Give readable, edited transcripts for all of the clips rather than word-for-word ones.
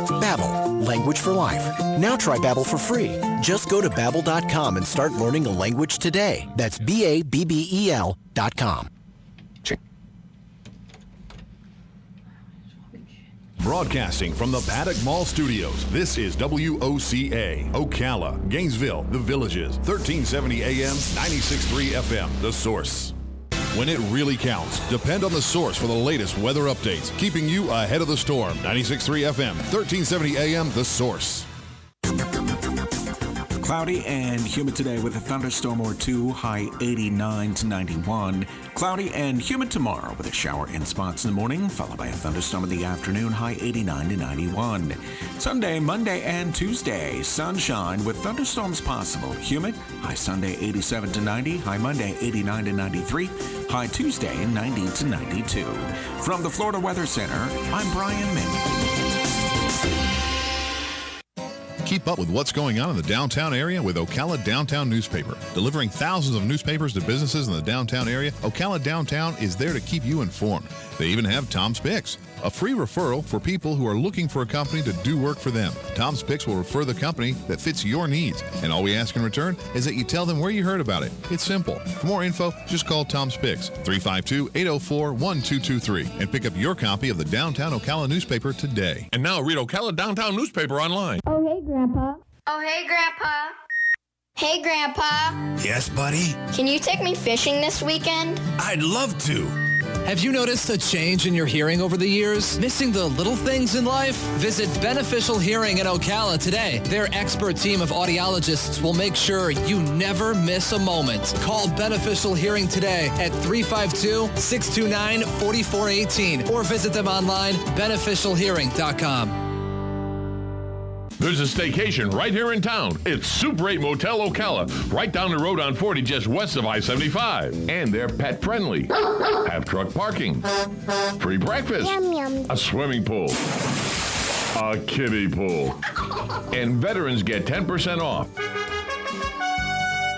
Babbel, language for life. Now try Babbel for free. Just go to Babbel.com and start learning a language today. That's BABBEL.com. Broadcasting from the Paddock Mall Studios, this is WOCA, Ocala, Gainesville, The Villages, 1370 AM, 96.3 FM, The Source. When it really counts, depend on The Source for the latest weather updates, keeping you ahead of the storm. 96.3 FM, 1370 AM, The Source. Cloudy and humid today with a thunderstorm or two, high 89 to 91. Cloudy and humid tomorrow with a shower in spots in the morning, followed by a thunderstorm in the afternoon, high 89 to 91. Sunday, Monday, and Tuesday, sunshine with thunderstorms possible. Humid, high Sunday 87 to 90, high Monday 89 to 93, high Tuesday 90 to 92. From the Florida Weather Center, I'm Brian Minnie. Keep up with what's going on in the downtown area with Ocala Downtown Newspaper. Delivering thousands of newspapers to businesses in the downtown area, Ocala Downtown is there to keep you informed. They even have Tom's Picks, a free referral for people who are looking for a company to do work for them. Tom's Picks will refer the company that fits your needs, and all we ask in return is that you tell them where you heard about it. It's simple. For more info, just call Tom's Picks, 352-804-1223, and pick up your copy of the Downtown Ocala newspaper today. And now read Ocala Downtown newspaper online. Oh, hey, Grandpa. Oh, hey, Grandpa. Hey, Grandpa. Yes, buddy? Can you take me fishing this weekend? I'd love to. Have you noticed a change in your hearing over the years? Missing the little things in life? Visit Beneficial Hearing in Ocala today. Their expert team of audiologists will make sure you never miss a moment. Call Beneficial Hearing today at 352-629-4418 or visit them online, beneficialhearing.com. There's a staycation right here in town. It's Super 8 Motel Ocala, right down the road on 40, just west of I-75. And they're pet friendly. Have truck parking. Free breakfast. Yum, yum. A swimming pool. A kiddie pool. And veterans get 10% off.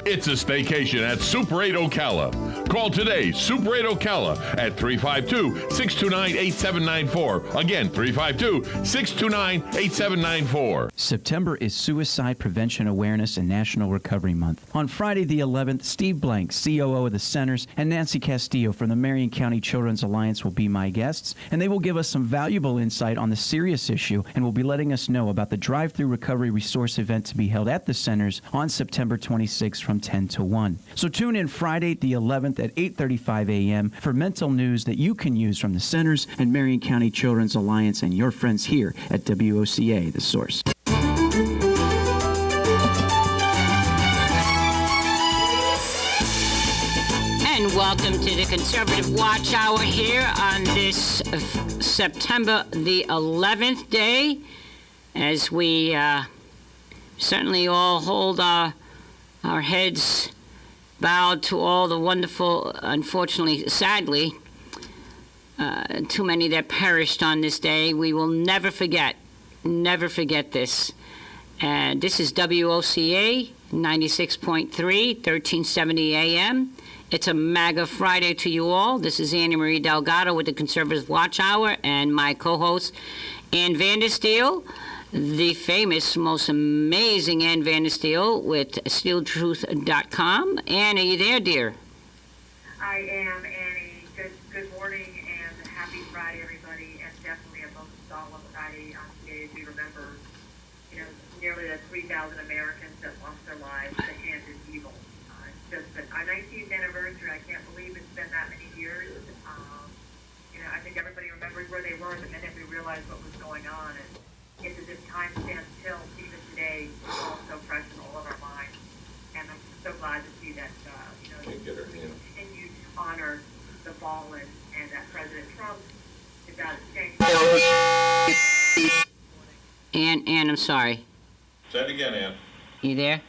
It's a staycation at Super 8 Ocala. Call today, Super 8 Ocala at 352-629-8794. Again, 352-629-8794. September is Suicide Prevention Awareness and National Recovery Month. On Friday the 11th, Steve Blank, COO of the Centers, and Nancy Castillo from the Marion County Children's Alliance will be my guests, and they will give us some valuable insight on the serious issue and will be letting us know about the drive-through recovery resource event to be held at the Centers on September 26th from 10 to 1. So tune in Friday the 11th at 8:35 a.m. for mental news that you can use from the Centers and Marion County Children's Alliance and your friends here at WOCA, The Source. And welcome to the Conservative Watch Hour here on this September the 11th day, as we certainly all hold our heads bowed to all the wonderful, unfortunately, sadly, too many that perished on this day. We will never forget this. And this is WOCA 96.3, 1370 AM. It's a MAGA Friday to you all. This is Annie Marie Delgado with the Conservative Watch Hour and my co-host, Ann Vandersteel, the famous, most amazing Ann Vandersteel with SteelTruth.com. Ann, are you there, dear? I am, Annie. Good morning and happy Friday, everybody, and definitely a most solemn Friday on today as we remember, nearly the 3,000 Americans that lost their lives at the hands of evil. It's just our 19th anniversary. I can't believe it's been that many years. I think everybody remembers where they were the minute we realized what was going on, and it's as if time stands still even today. It's all so fresh in all of our minds, and I'm so glad to see that we continue to honor the fallen, and that President Trump is out of change. Ann, I'm sorry. Say it again, Ann. You there?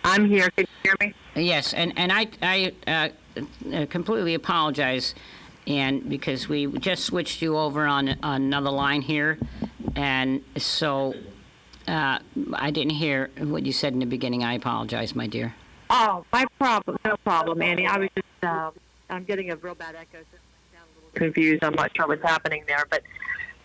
I'm here. Can you hear me? Yes, and I completely apologize, Ann, because we just switched you over on another line here, and so I didn't hear what you said in the beginning. I apologize, my dear. Oh, no problem, Annie. I was just, I'm getting a real bad echo, so I sound a little confused. I'm not sure what's happening there, but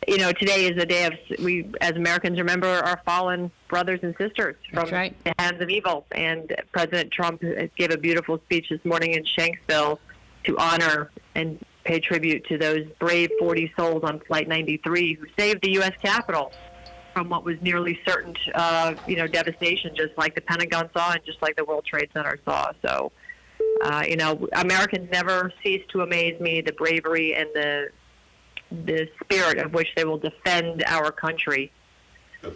today is a day of, we as Americans remember our fallen brothers and sisters from the hands of evil. And President Trump gave a beautiful speech this morning in Shanksville to honor and pay tribute to those brave 40 souls on Flight 93 who saved the U.S. Capitol from what was nearly certain, devastation, just like the Pentagon saw and just like the World Trade Center saw. So, Americans never cease to amaze me, the bravery and the spirit of which they will defend our country,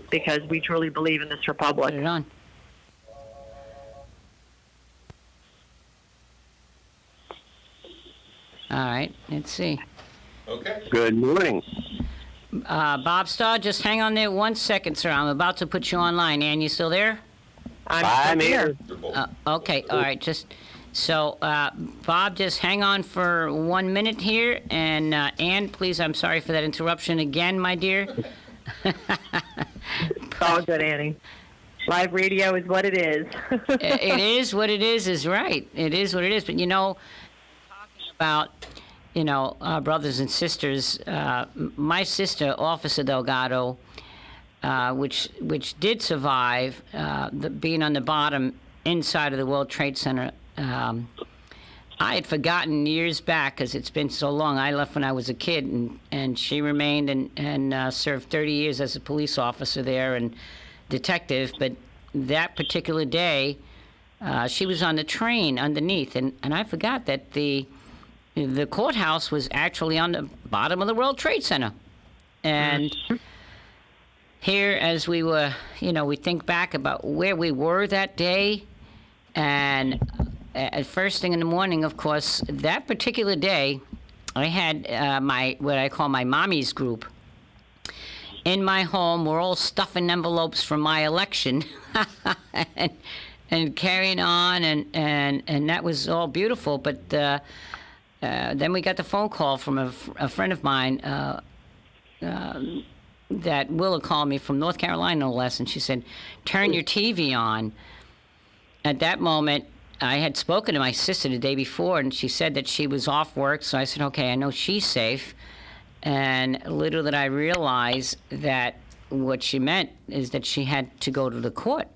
because we truly believe in this republic. Put it on. All right, let's see. Okay. Good morning. Bob Starr, just hang on there 1 second, sir. I'm about to put you online. Ann, you still there? I'm here. Okay, all right. Bob, just hang on for 1 minute here. And Ann, please, I'm sorry for that interruption again, my dear. It's all good, Annie. Live radio is what it is. It is what it is right. It is what it is. But, talking about, our brothers and sisters, my sister, Officer Delgado, which did survive being on the bottom inside of the World Trade Center. I had forgotten years back, because it's been so long. I left when I was a kid, and she remained and served 30 years as a police officer there and detective. But that particular day, she was on the train underneath, and I forgot that the courthouse was actually on the bottom of the World Trade Center. And here, as we were, we think back about where we were that day, and at first thing in the morning, of course, that particular day, I had what I call my mommy's group in my home. We're all stuffing envelopes from my election and carrying on, and that was all beautiful. But then we got the phone call from a friend of mine that Willa called me from North Carolina, no less, and she said, "Turn your TV on." At that moment, I had spoken to my sister the day before, and she said that she was off work, so I said, okay, I know she's safe. And little did I realize that what she meant is that she had to go to the court.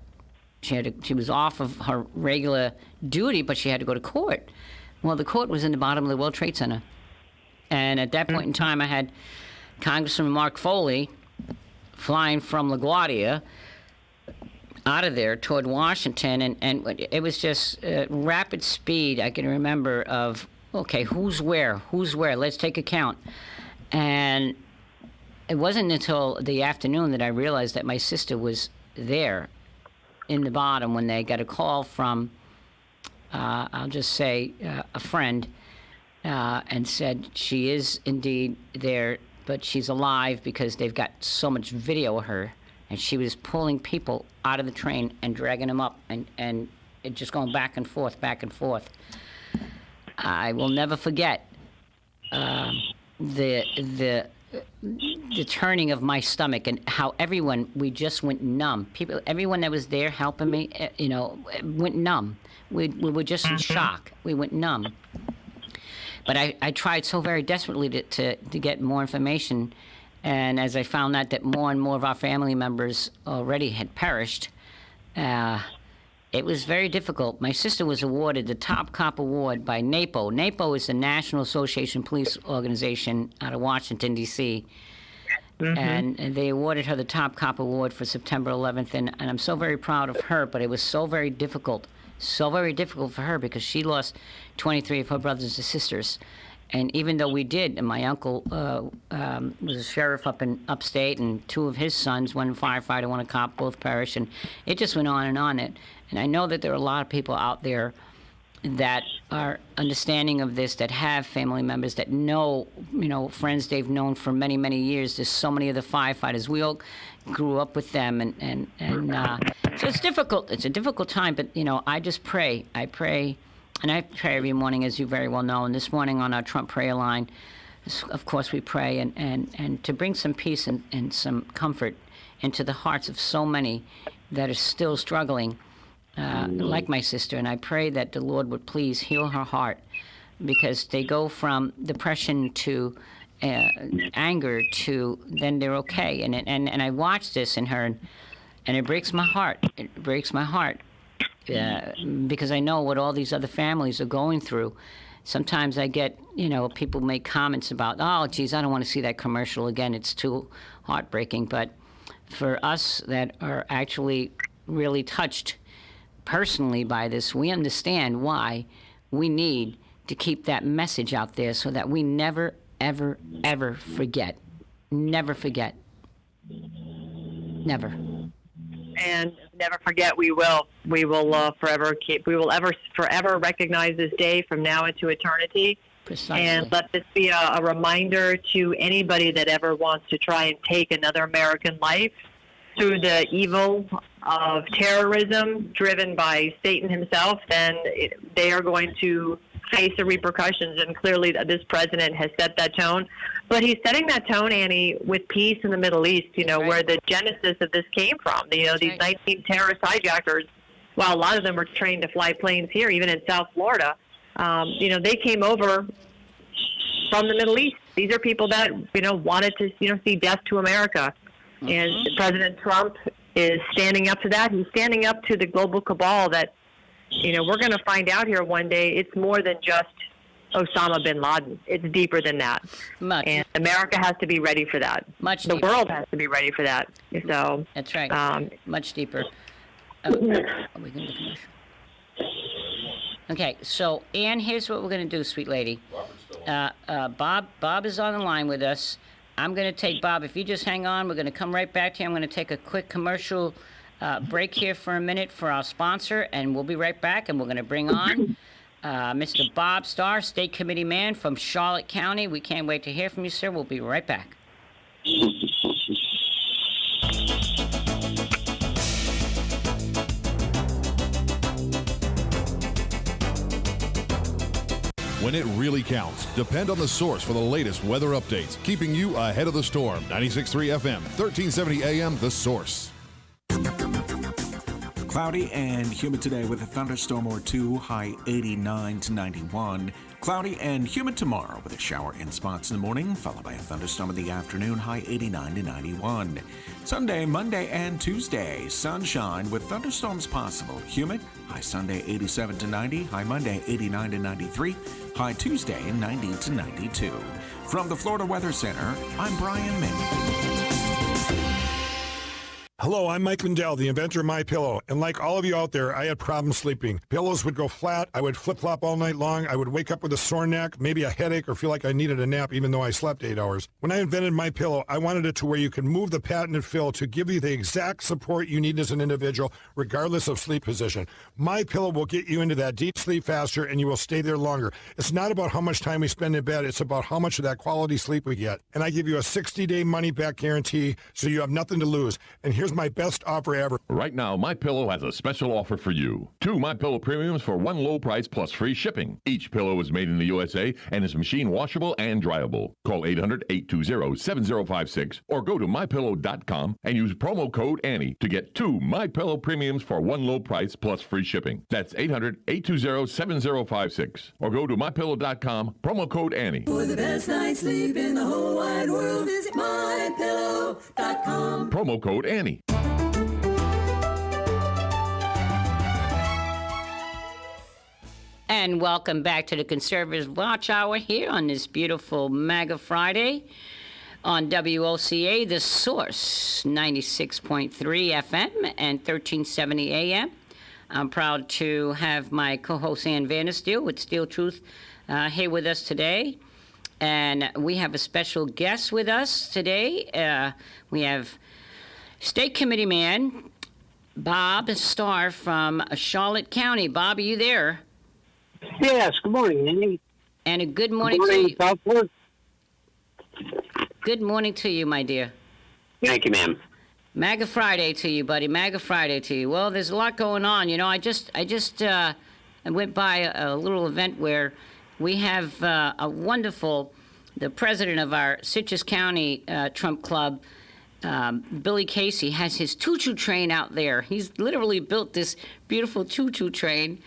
She was off of her regular duty, but she had to go to court. Well, the court was in the bottom of the World Trade Center. And at that point in time, I had Congressman Mark Foley flying from LaGuardia out of there toward Washington, and it was just rapid speed. I can remember of, okay, who's where, let's take a count. And it wasn't until the afternoon that I realized that my sister was there in the bottom when they got a call from, I'll just say, a friend, and said she is indeed there, but she's alive because they've got so much video of her. And she was pulling people out of the train and dragging them up, and it just going back and forth, back and forth. I will never forget the turning of my stomach and how we just went numb. Everyone that was there helping me, went numb. We were just in shock. We went numb. But I tried so very desperately to get more information. And as I found out that more and more of our family members already had perished, it was very difficult. My sister was awarded the Top Cop Award by NAPO. NAPO is the National Association Police Organization out of Washington, D.C. And they awarded her the Top Cop Award for September 11th. And I'm so very proud of her, but it was so very difficult for her because she lost 23 of her brothers and sisters. And even though we did, and my uncle was a sheriff up in upstate, and two of his sons, one a firefighter, one a cop, both perished, and it just went on and on. And I know that there are a lot of people out there that are understanding of this, that have family members, that know, friends they've known for many, many years. There's so many of the firefighters. We all grew up with them, and so it's difficult. It's a difficult time, but, I just pray. I pray. And I pray every morning, as you very well know. And this morning on our Trump prayer line, of course, we pray and to bring some peace and some comfort into the hearts of so many that are still struggling, like my sister. And I pray that the Lord would please heal her heart, because they go from depression to anger to, then they're okay. And I watch this in her, and it breaks my heart. It breaks my heart because I know what all these other families are going through. Sometimes I get, people make comments about, oh, geez, I don't want to see that commercial again. It's too heartbreaking. But for us that are actually really touched personally by this, we understand why we need to keep that message out there so that we never, ever, ever forget. Never forget. Never. And never forget, we will forever recognize this day from now into eternity. Precisely. And let this be a reminder to anybody that ever wants to try and take another American life through the evil of terrorism driven by Satan himself, then they are going to face the repercussions. And clearly this president has set that tone. But he's setting that tone, Annie, with peace in the Middle East, Right. where the genesis of this came from. These right. 19 terrorist hijackers, while a lot of them were trained to fly planes here, even in South Florida, they came over from the Middle East. These are people that, wanted to, see death to America. Mm-hmm. And President Trump is standing up to that. He's standing up to the global cabal that, we're going to find out here one day it's more than just Osama bin Laden. It's deeper than that. Much. And America has to be ready for that. Much the deeper. world has to be ready for that. So that's right. Much deeper. Are we going to commercial? Okay, so Ann, here's what we're going to do, sweet lady. Bob is on the line with us. I'm going to take Bob. If you just hang on, we're going to come right back to you. I'm going to take a quick commercial break here for a minute for our sponsor, and we'll be right back. And we're going to bring on Mr. Bob Starr, State Committee Man from Charlotte County. We can't wait to hear from you, sir. We'll be right back. When it really counts, depend on the source for the latest weather updates, keeping you ahead of the storm. 96.3 FM, 1370 AM, The Source. Cloudy and humid today with a thunderstorm or two, high 89 to 91. Cloudy and humid tomorrow with a shower in spots in the morning, followed by a thunderstorm in the afternoon, high 89 to 91. Sunday, Monday, and Tuesday, sunshine with thunderstorms possible. Humid, high Sunday 87 to 90, high Monday 89 to 93, high Tuesday 90 to 92. From the Florida Weather Center, I'm Brian Ming. Hello, I'm Mike Lindell, the inventor of MyPillow, and like all of you out there, I had problems sleeping. Pillows would go flat, I would flip-flop all night long, I would wake up with a sore neck, maybe a headache, or feel like I needed a nap even though I slept 8 hours. When I invented MyPillow, I wanted it to where you can move the patented fill to give you the exact support you need as an individual, regardless of sleep position. MyPillow will get you into that deep sleep faster, and you will stay there longer. It's not about how much time we spend in bed, it's about how much of that quality sleep we get. And I give you a 60-day money-back guarantee, so you have nothing to lose. And here's my best offer ever. Right now, MyPillow has a special offer for you. 2 MyPillow premiums for one low price plus free shipping. Each pillow is made in the USA and is machine washable and dryable. Call 800-820-7056 or go to MyPillow.com and use promo code Annie to get 2 MyPillow premiums for one low price plus free shipping. That's 800-820-7056 or go to MyPillow.com, promo code Annie. For the best night's sleep in the whole wide world, visit MyPillow.com. Promo code Annie. And welcome back to the Conservative Watch Hour here on this beautiful MAGA Friday on WOCA, The Source, 96.3 FM and 1370 AM. I'm proud to have my co-host Ann Vandersteel with Steel Truth here with us today. And we have a special guest with us today. We have State Committee Man Bob Starr from Charlotte County. Bob, are you there? Yes, good morning, Annie. And a good morning, to you. Southport. Good morning to you, my dear. Thank you, ma'am. MAGA Friday to you, buddy. MAGA Friday to you. Well, there's a lot going on. You know, I went by a little event where we have a wonderful, the president of our Citrus County Trump Club, Billy Casey, has his choo-choo train out there. He's literally built this beautiful choo-choo train.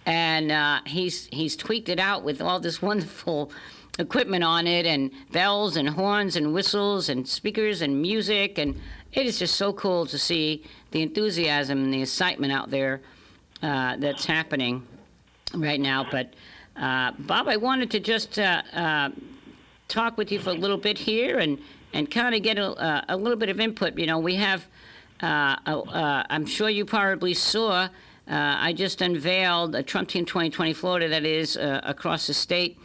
And he's tweaked it out with all this wonderful equipment on it, and bells and horns and whistles and speakers and music, and it is just so cool to see the enthusiasm and the excitement out there that's happening right now. But Bob, I wanted to just talk with you for a little bit here and kind of get a little bit of input. You know, we have, I'm sure you probably saw, I just unveiled a Trump Team 2020 Florida, that is across the state,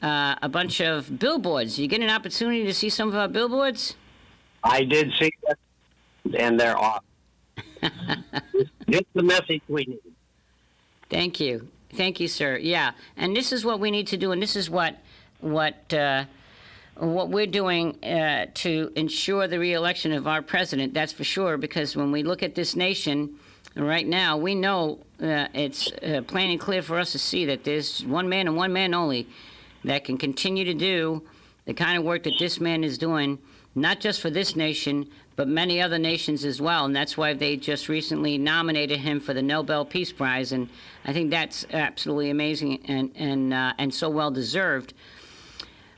a bunch of billboards. You get an opportunity to see some of our billboards? I did see that, and they're awesome. Just the message we need. Thank you. Thank you, sir. Yeah, and this is what we need to do, and this is what we're doing to ensure the reelection of our president. That's for sure, because when we look at this nation right now, we know it's plain and clear for us to see that there's one man and one man only that can continue to do the kind of work that this man is doing, not just for this nation, but many other nations as well. And that's why they just recently nominated him for the Nobel Peace Prize. And I think that's absolutely amazing and so well deserved.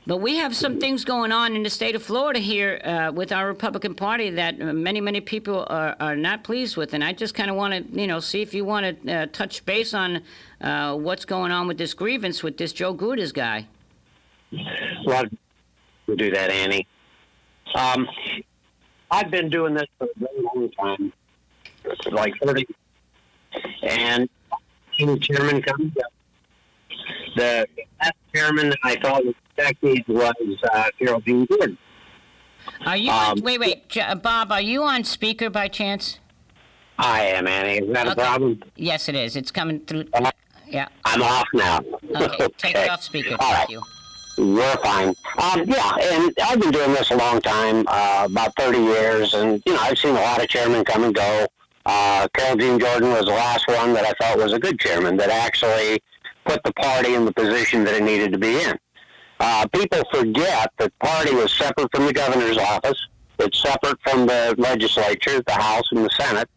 But we have some things going on in the state of Florida here with our Republican Party that many people are not pleased with. And I just kind of want to, see if you want to touch base on what's going on with this grievance with this Joe Guders guy. A lot of people do that, Annie. I've been doing this for a very long time, like 30 years. And the chairman comes up. The last chairman that I thought was effective was Geraldine Gordon. Are you wait, Bob, are you on speaker by chance? I am, Annie. Is that a problem? Yes, it is. It's coming through. Yeah. I'm off now. Okay, take it off speaker. All Thank right. you. You're fine. Yeah, and I've been doing this a long time, about 30 years, and, I've seen a lot of chairmen come and go. Geraldine Jordan was the last one that I thought was a good chairman that actually put the party in the position that it needed to be in. People forget that the party was separate from the governor's office. It's separate from the legislature, the House and the Senate,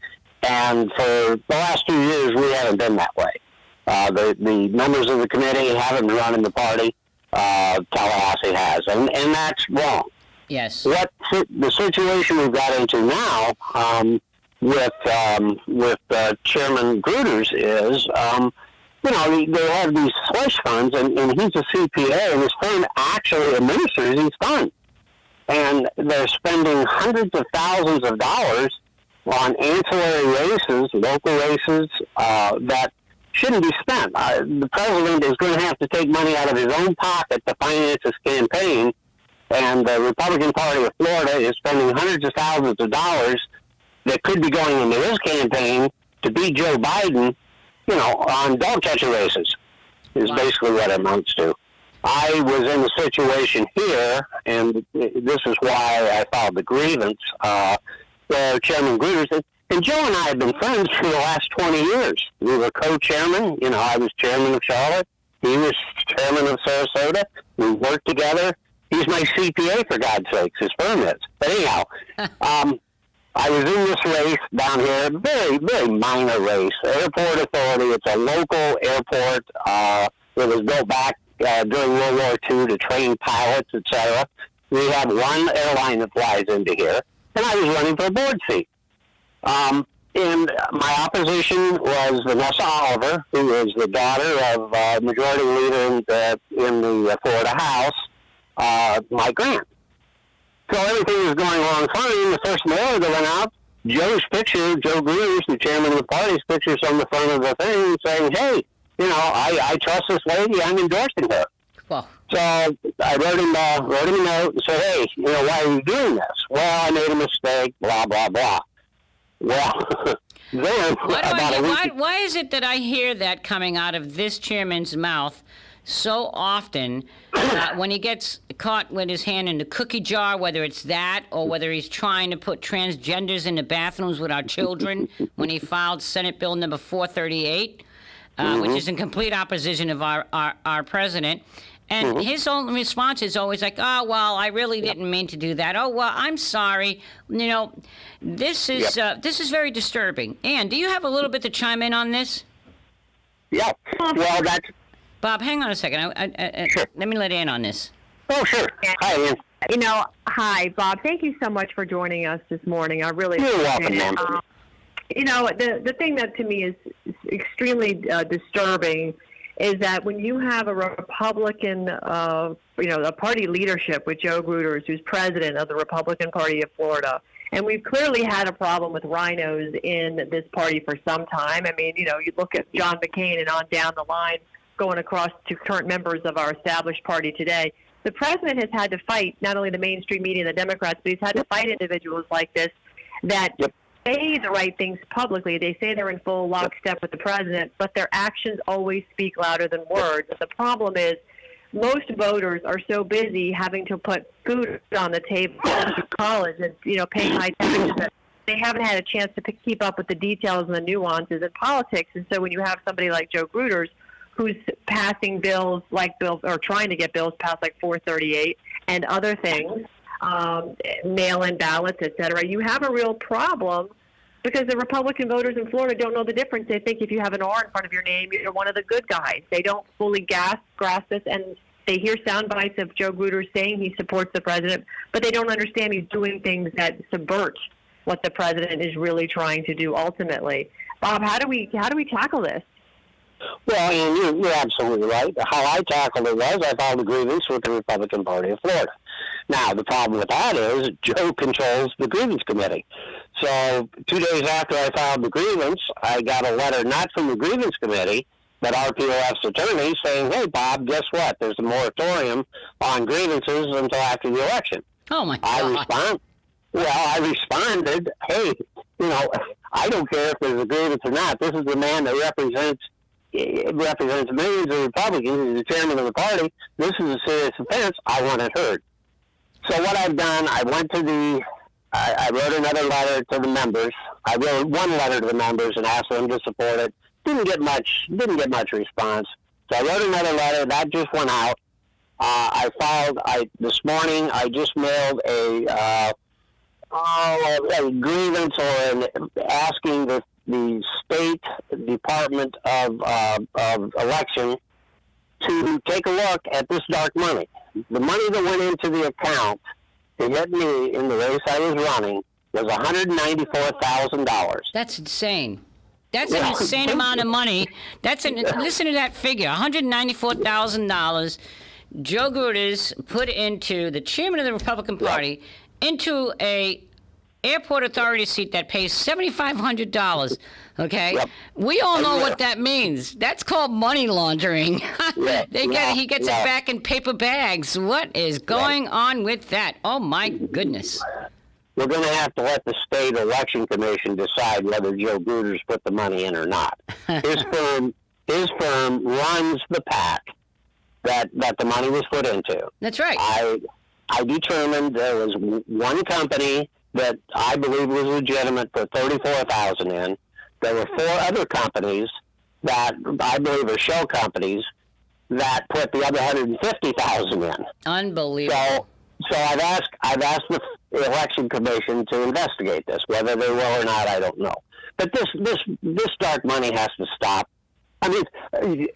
and for the last 2 years, we haven't been that way. The members of the committee haven't been running the party. Tallahassee has, and that's wrong. Yes. What the situation we've got into now with Chairman Guders is, they have these slush funds, and he's a CPA, and his firm actually administers these funds, and they're spending hundreds of thousands of dollars on ancillary races, local races that shouldn't be spent. The president is going to have to take money out of his own pocket to finance his campaign, and the Republican Party of Florida is spending hundreds of thousands of dollars that could be going into his campaign to beat Joe Biden, on dog catcher races, is basically what it amounts to. I was in a situation here, and this is why I filed the grievance, where Chairman Guders, and Joe and I have been friends for the last 20 years. We were co-chairman. I was chairman of Charlotte. He was chairman of Sarasota. We worked together. He's my CPA, for God's sakes. His firm is. But anyhow, I was in this race down here, very, very minor race. Airport Authority. It's a local airport. It was built back during World War II to train pilots, etc. We have one airline that flies into here, and I was running for a board seat. And my opposition was Vanessa Oliver, who is the daughter of Majority Leader in the Florida House, Mike Grant. So everything was going along fine. The first mailer that went out, Joe's picture, Joe Guders, the chairman of the party's picture's on the front of the thing saying, hey, I trust this lady, I'm endorsing her. Well. So I wrote him a note and said, hey, why are you doing this? Well, I made a mistake, blah, blah, blah. Well, then why is it that I hear that coming out of this chairman's mouth so often when he gets caught with his hand in the cookie jar, whether it's that or whether he's trying to put transgenders in the bathrooms with our children when he filed Senate Bill number 438, which is in complete opposition of our president. And his own response is always like, oh, well, I really didn't mean to do that. Oh, well, I'm sorry. This is very disturbing. Ann, do you have a little bit to chime in on this? Yeah. Well, that's... Bob, hang on a second. Sure. Let me let Ann on this. Oh, sure. Hi, Ian. Hi, Bob. Thank you so much for joining us this morning. I really You're appreciate welcome, it. ma'am. The thing that to me is extremely disturbing is that when you have a Republican, a party leadership with Joe Gruters, who's president of the Republican Party of Florida, and we've clearly had a problem with rhinos in this party for some time. I mean, you look at John McCain and on down the line, going across to current members of our established party today. The president has had to fight not only the mainstream media and the Democrats, but he's had to fight individuals like this that say the right things publicly. They say they're in full lockstep with the president, but their actions always speak louder than words. The problem is most voters are so busy having to put food on the table to college and, paying high taxes that they haven't had a chance to keep up with the details and the nuances in politics. And so when you have somebody like Joe Gruters, who's passing bills or trying to get bills passed like 438 and other things, mail-in ballots, et cetera, you have a real problem because the Republican voters in Florida don't know the difference. They think if you have an R in front of your name, you're one of the good guys. They don't fully grasp this, and they hear sound bites of Joe Gruters saying he supports the president, but they don't understand he's doing things that subvert what the president is really trying to do ultimately. Bob, how do we tackle this? Well, and you're absolutely right. How I tackled it was I filed a grievance with the Republican Party of Florida. Now, the problem with that is Joe controls the grievance committee. So 2 days after I filed the grievance, I got a letter not from the grievance committee, but RPOF's attorney saying, hey, Bob, guess what? There's a moratorium on grievances until after the election. Oh, my God. I responded, hey, I don't care if there's a grievance or not. This is the man that represents millions of Republicans. He's the chairman of the party. This is a serious offense. I want it heard. So what I've done, I wrote another letter to the members. I wrote one letter to the members and asked them to support it. Didn't get much response. So I wrote another letter that just went out. This morning I just mailed a grievance asking the State Department of Election to take a look at this dark money. The money that went into the account to hit me in the race I was running was $194,000. That's insane. That's an insane amount of money. Listen to that figure, $194,000 Joe Gruters put into the chairman of the Republican Party into a airport authority seat that pays $7,500. Okay, we all know what that means. That's called money laundering. He gets it back in paper bags. What is going on with that? Oh my goodness! We're going to have to let the state election commission decide whether Joe Gruters put the money in or not. His firm runs the PAC that the money was put into. That's right. I determined there was one company that I believe was legitimate, put $34,000 in. There were 4 other companies that I believe are shell companies that put the other $150,000 in. Unbelievable. So I've asked the election commission to investigate this. Whether they will or not, I don't know. But this dark money has to stop. I mean, in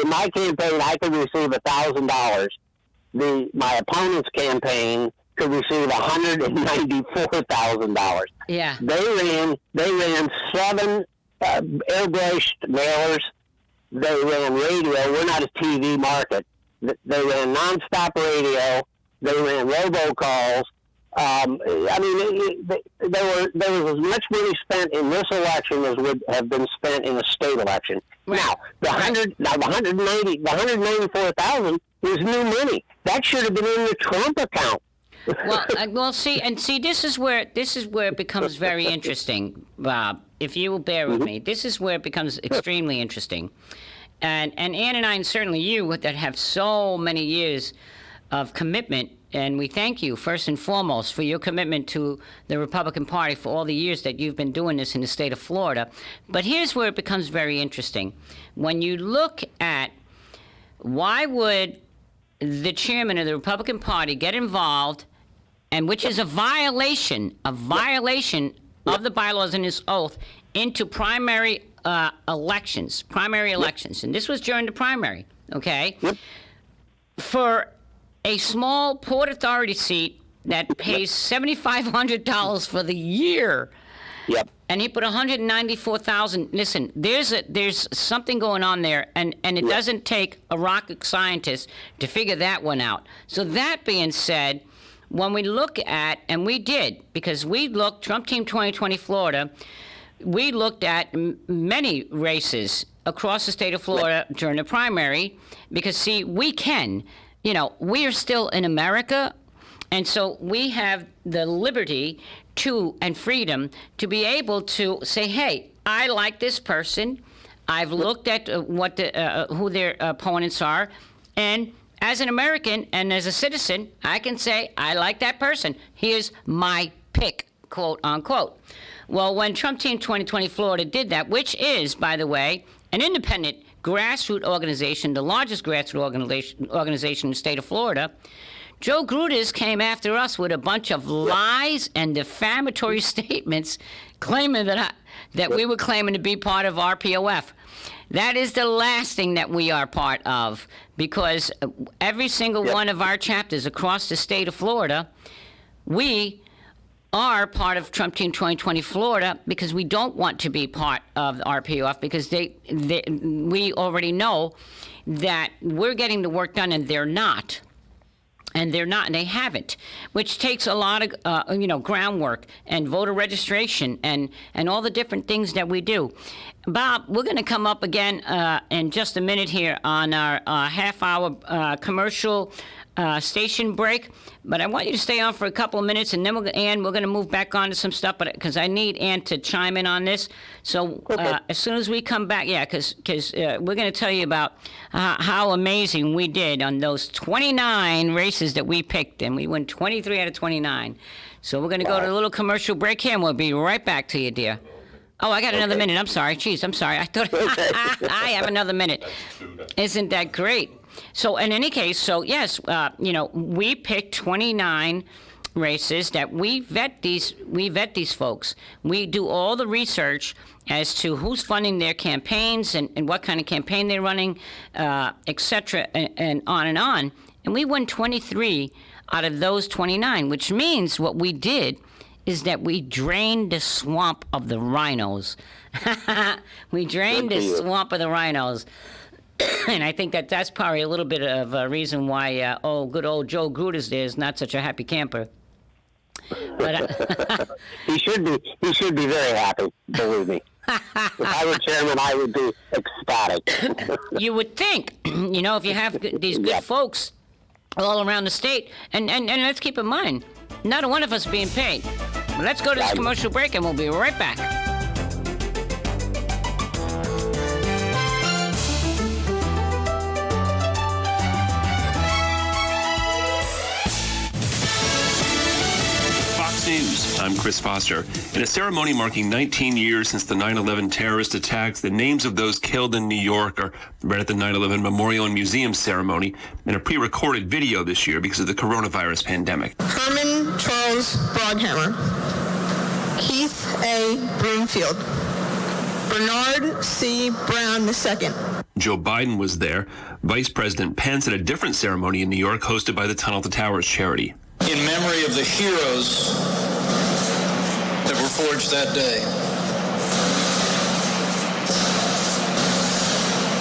my campaign, I could receive $1,000. My opponent's campaign could receive $194,000. Yeah. They ran 7 airbrushed mailers. They ran radio. We're not a TV market. They ran nonstop radio. They ran robocalls. There was as much money spent in this election as would have been spent in a state election. Right. Now, the $194,000 was new money. That should have been in the Trump account. See, this is where it becomes very interesting, Bob. If you will bear with me, this is where it becomes extremely interesting. And Ann and I, and certainly you, that have so many years of commitment, and we thank you first and foremost for your commitment to the Republican Party for all the years that you've been doing this in the state of Florida. But here's where it becomes very interesting. When you look at why would the chairman of the Republican Party get involved, and which is a violation of the bylaws and his oath, into primary elections, and this was during the primary, okay? For a small Port Authority seat that pays $7,500 for the year. Yep. And he put $194,000. Listen, there's something going on there, and it doesn't take a rocket scientist to figure that one out. So that being said, when we look at, and we did, because we looked, Trump Team 2020 Florida, we looked at many races across the state of Florida during the primary, because, see, we can. We are still in America, and so we have the liberty and freedom to be able to say, hey, I like this person. I've looked at who their opponents are, and as an American and as a citizen, I can say, I like that person. Here's my pick, quote unquote. Well, when Trump Team 2020 Florida did that, which is, by the way, an independent grassroots organization, the largest grassroots organization in the state of Florida, Joe Grudis came after us with a bunch of lies and defamatory statements claiming that we were claiming to be part of RPOF. That is the last thing that we are part of, because every single one of our chapters across the state of Florida, we are part of Trump Team 2020 Florida, because we don't want to be part of the RPOF, because we already know that we're getting the work done and they're not. And they're not, and they haven't, which takes a lot of, groundwork and voter registration and all the different things that we do. Bob, we're going to come up again in just a minute here on our half-hour commercial station break, but I want you to stay on for a couple of minutes, and then we're going to move back on to some stuff, because I need Ann to chime in on this. So as soon as we come back, because we're going to tell you about how amazing we did on those 29 races that we picked, and we won 23 out of 29. So we're going to go to a little commercial break here, and we'll be right back to you, dear. Oh, I got another minute. I'm sorry. Jeez, I'm sorry. I thought I have another minute. Isn't that great? So in any case, yes, we picked 29 races that we vet these folks. We do all the research as to who's funding their campaigns and what kind of campaign they're running, et cetera, and on and on. And we won 23 out of those 29, which means what we did is that we drained the swamp of the rhinos. We drained the swamp of the rhinos. And I think that's probably a little bit of a reason why, good old Joe Grudis there is not such a happy camper. But he should be very happy, believe me. If I were chairman, I would be ecstatic. You would think, if you have these good folks all around the state, and let's keep in mind, not one of us being paid. But let's go to this commercial break, and we'll be right back. News. I'm Chris Foster. In a ceremony marking 19 years since the 9/11 terrorist attacks, the names of those killed in New York are read at the 9/11 Memorial and Museum ceremony in a pre-recorded video this year because of the coronavirus pandemic. Herman Charles Broadhammer, Keith A. Broomfield, Bernard C. Brown II. Joe Biden was there. Vice President Pence at a different ceremony in New York hosted by the Tunnel to Towers charity. In memory of the heroes that were forged that day.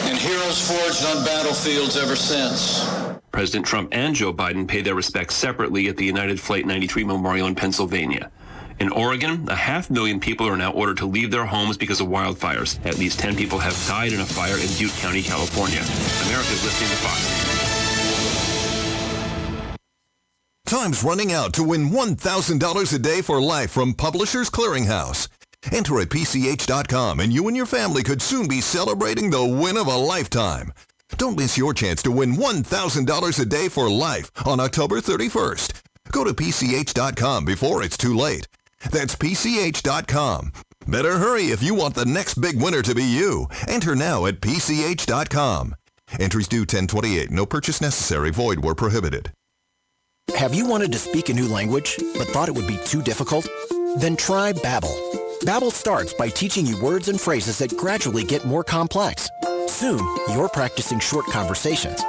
And heroes forged on battlefields ever since. President Trump and Joe Biden paid their respects separately at the United Flight 93 Memorial in Pennsylvania. In Oregon, 500,000 people are now ordered to leave their homes because of wildfires. At least 10 people have died in a fire in Butte County, California. America's listening to Fox. Time's running out to win $1,000 a day for life from Publishers Clearinghouse. Enter at PCH.com and you and your family could soon be celebrating the win of a lifetime. Don't miss your chance to win $1,000 a day for life on October 31st. Go to PCH.com before it's too late. That's PCH.com. Better hurry if you want the next big winner to be you. Enter now at PCH.com. Entries due 10/28. No purchase necessary. Void where prohibited. Have you wanted to speak a new language, but thought it would be too difficult? Then try Babbel. Babbel starts by teaching you words and phrases that gradually get more complex. Soon, you're practicing short conversations.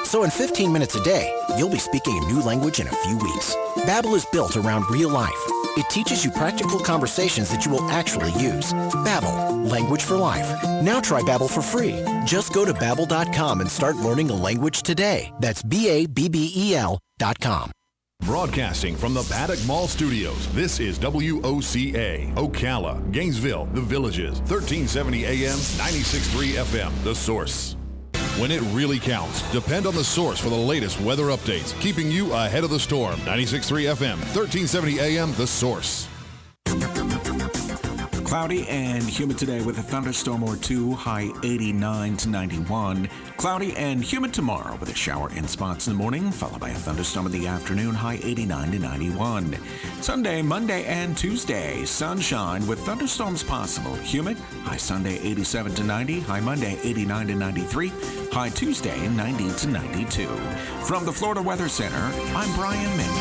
So in 15 minutes a day, you'll be speaking a new language in a few weeks. Babbel is built around real life. It teaches you practical conversations that you will actually use. Babbel, language for life. Now try Babbel for free. Just go to Babbel.com and start learning a language today. That's BABBEL.com. Broadcasting from the Paddock Mall Studios, this is WOCA, Ocala, Gainesville, The Villages, 1370 AM, 96.3 FM, The Source. When it really counts, depend on The Source for the latest weather updates, keeping you ahead of the storm. 96.3 FM, 1370 AM, The Source. Cloudy and humid today with a thunderstorm or two, high 89 to 91. Cloudy and humid tomorrow with a shower in spots in the morning, followed by a thunderstorm in the afternoon, high 89 to 91. Sunday, Monday, and Tuesday, sunshine with thunderstorms possible. Humid, high Sunday 87 to 90, high Monday 89 to 93, high Tuesday 90 to 92. From the Florida Weather Center, I'm Brian Min.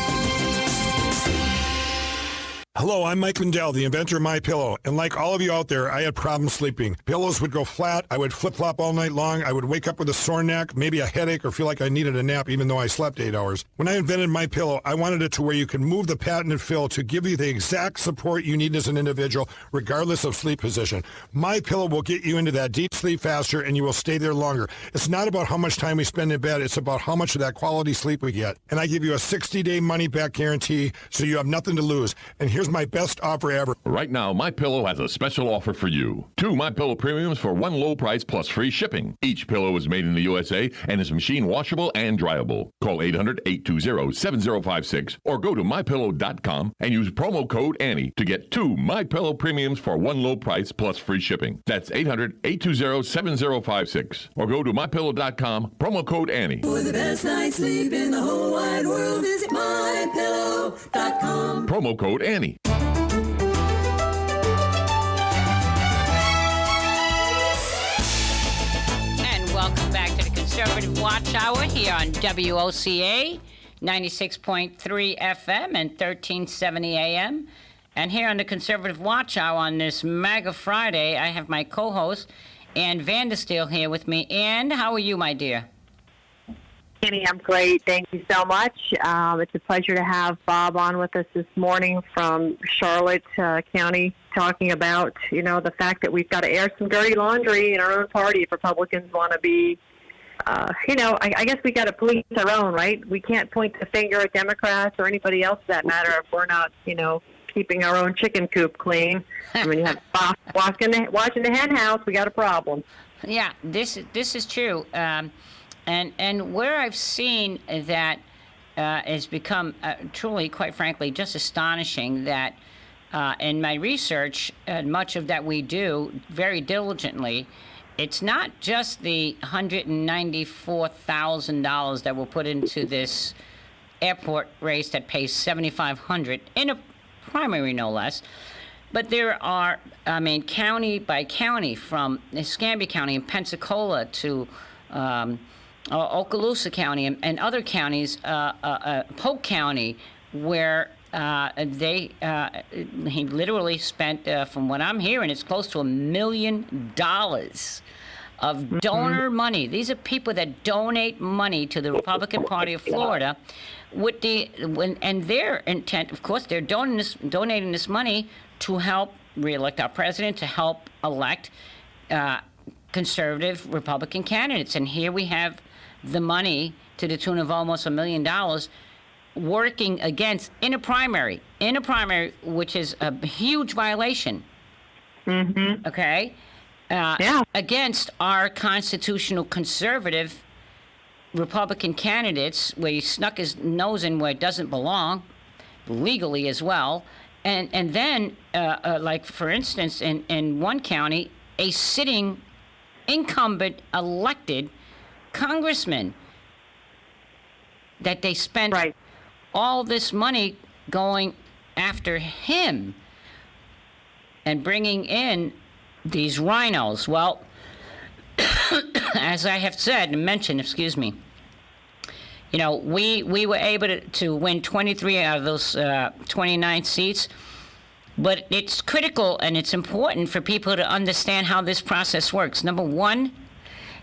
Hello, I'm Mike Lindell, the inventor of MyPillow, and like all of you out there, I had problems sleeping. Pillows would go flat, I would flip-flop all night long, I would wake up with a sore neck, maybe a headache, or feel like I needed a nap even though I slept 8 hours. When I invented MyPillow, I wanted it to where you can move the patented fill to give you the exact support you need as an individual, regardless of sleep position. MyPillow will get you into that deep sleep faster, and you will stay there longer. It's not about how much time we spend in bed, it's about how much of that quality sleep we get. And I give you a 60-day money-back guarantee, so you have nothing to lose. And here's my best offer ever. Right now, MyPillow has a special offer for you. 2 MyPillow premiums for one low price plus free shipping. Each pillow is made in the USA and is machine washable and dryable. Call 800-820-7056 or go to MyPillow.com and use promo code Annie to get 2 MyPillow premiums for one low price plus free shipping. That's 800-820-7056 or go to MyPillow.com, promo code Annie. For the best night's sleep in the whole wide world, visit MyPillow.com. Promo code Annie. Welcome back to the Conservative Watch Hour here on WOCA 96.3 FM and 1370 AM. And here on the Conservative Watch Hour on this MAGA Friday, I have my co-host, Ann Vandersteel, here with me. Ann, how are you, my dear? Annie, I'm great. Thank you so much. It's a pleasure to have Bob on with us this morning from Charlotte County, talking about, the fact that we've got to air some dirty laundry in our own party if Republicans want to be, I guess we got to police our own, right? We can't point the finger at Democrats or anybody else for that matter if we're not, keeping our own chicken coop clean. I mean, you have Bob watching the hen house, we got a problem. Yeah, this is true. And where I've seen that has become truly, quite frankly, just astonishing that in my research, much of that we do very diligently, it's not just the $194,000 that were put into this airport race that pays $7,500 in a primary, no less. But there are, county by county, from Escambia County and Pensacola to Okaloosa County and other counties, Polk County, where he literally spent, from what I'm hearing, it's close to $1 million of donor money. These are people that donate money to the Republican Party of Florida, and their intent, of course, they're donating this money to help reelect our president, to help elect conservative Republican candidates. And here we have the money to the tune of almost $1 million working against in a primary, which is a huge violation. Mm-hmm. Okay? Against our constitutional conservative Republican candidates, where he snuck his nose in where it doesn't belong, legally as well. And then, like, for instance, in one county, a sitting incumbent elected congressman, that they spent all this money going after him and bringing in these rhinos. Well, as I have said and mentioned, we were able to win 23 out of those 29 seats. But it's critical and it's important for people to understand how this process works. Number one,